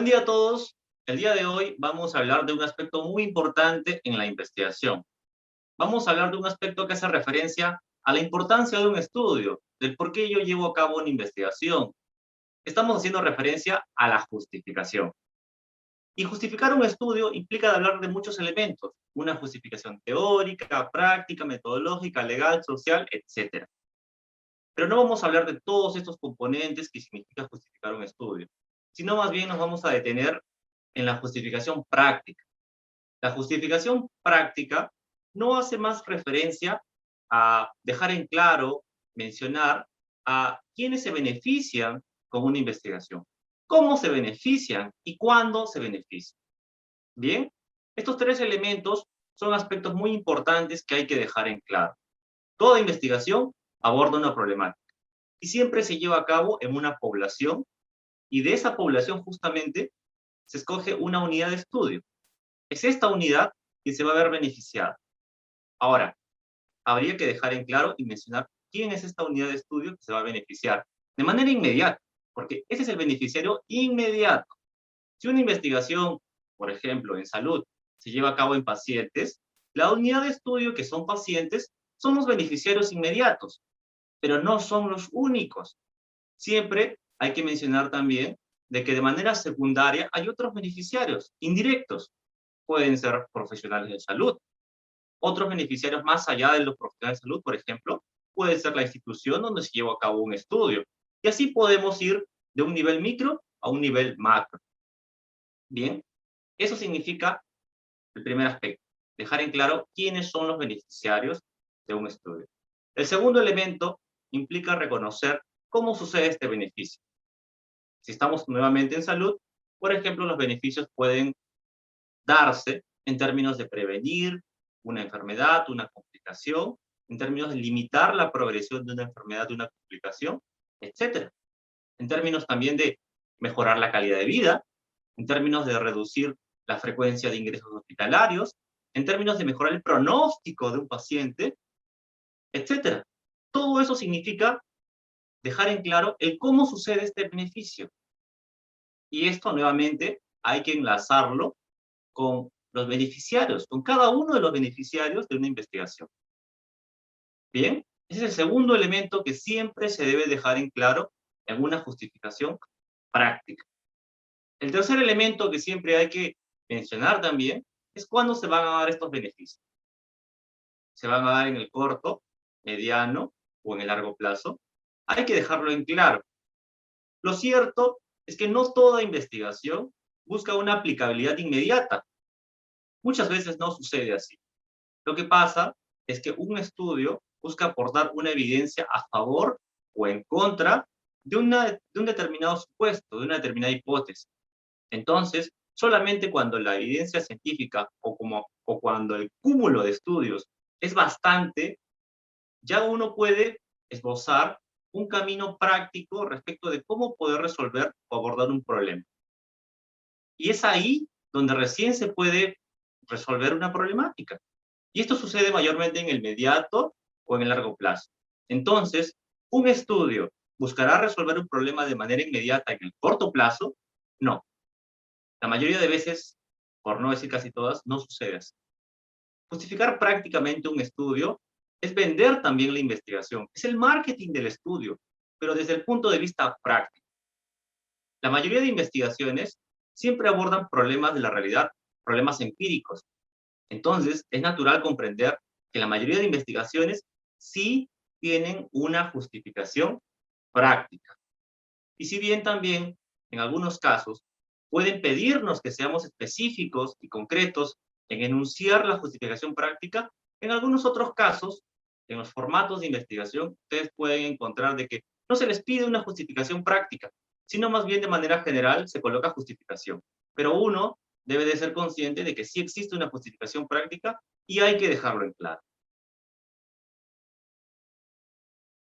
Buen día a todos. El día de hoy vamos a hablar de un aspecto muy importante en la investigación. Vamos a hablar de un aspecto que hace referencia a la importancia de un estudio, del por qué yo llevo a cabo una investigación. Estamos haciendo referencia a la justificación. Y justificar un estudio implica hablar de muchos elementos, una justificación teórica, práctica, metodológica, legal, social, etc. Pero no vamos a hablar de todos estos componentes que significa justificar un estudio, sino más bien nos vamos a detener en la justificación práctica. La justificación práctica no hace más referencia a dejar en claro, mencionar a quiénes se benefician con una investigación, cómo se benefician y cuándo se benefician. Bien, estos tres elementos son aspectos muy importantes que hay que dejar en claro. Toda investigación aborda una problemática y siempre se lleva a cabo en una población, y de esa población justamente se escoge una unidad de estudio. Es esta unidad quien se va a ver beneficiada. Ahora, habría que dejar en claro y mencionar quién es esta unidad de estudio que se va a beneficiar de manera inmediata, porque ese es el beneficiario inmediato. Si una investigación, por ejemplo, en salud, se lleva a cabo en pacientes, la unidad de estudio que son pacientes son los beneficiarios inmediatos, pero no son los únicos. Siempre hay que mencionar también de que de manera secundaria hay otros beneficiarios indirectos. Pueden ser profesionales de salud. Otros beneficiarios más allá de los profesionales de salud, por ejemplo, puede ser la institución donde se lleva a cabo un estudio. Y así podemos ir de un nivel micro a un nivel macro. Bien, eso significa el primer aspecto, dejar en claro quiénes son los beneficiarios de un estudio. El segundo elemento implica reconocer cómo sucede este beneficio. Si estamos nuevamente en salud, por ejemplo, los beneficios pueden darse en términos de prevenir una enfermedad, una complicación, en términos de limitar la progresión de una enfermedad, de una complicación, etcétera. En términos también de mejorar la calidad de vida, en términos de reducir la frecuencia de ingresos hospitalarios, en términos de mejorar el pronóstico de un paciente, etcétera. Todo eso significa dejar en claro el cómo sucede este beneficio. Y esto nuevamente hay que enlazarlo con los beneficiarios, con cada uno de los beneficiarios de una investigación. Bien, ese es el segundo elemento que siempre se debe dejar en claro en una justificación práctica. El tercer elemento que siempre hay que mencionar también es cuándo se van a dar estos beneficios. ¿Se van a dar en el corto, mediano o en el largo plazo? Hay que dejarlo en claro. Lo cierto es que no toda investigación busca una aplicabilidad inmediata. Muchas veces no sucede así. Lo que pasa es que un estudio busca aportar una evidencia a favor o en contra de un determinado supuesto, de una determinada hipótesis. Entonces, solamente cuando la evidencia científica o cuando el cúmulo de estudios es bastante, ya uno puede esbozar un camino práctico respecto de cómo poder resolver o abordar un problema. Y es ahí donde recién se puede resolver una problemática. Y esto sucede mayormente en el inmediato o en el largo plazo. Entonces, un estudio buscará resolver un problema de manera inmediata en el corto plazo. No. La mayoría de veces, por no decir casi todas, no sucede así. Justificar prácticamente un estudio es vender también la investigación. Es el marketing del estudio, pero desde el punto de vista práctico. La mayoría de investigaciones siempre abordan problemas de la realidad, problemas empíricos. Entonces, es natural comprender que la mayoría de investigaciones sí tienen una justificación práctica. Y si bien también, en algunos casos, pueden pedirnos que seamos específicos y concretos en enunciar la justificación práctica, en algunos otros casos, en los formatos de investigación, ustedes pueden encontrar de que no se les pide una justificación práctica, sino más bien de manera general se coloca justificación. Pero uno debe de ser consciente de que sí existe una justificación práctica y hay que dejarlo en claro.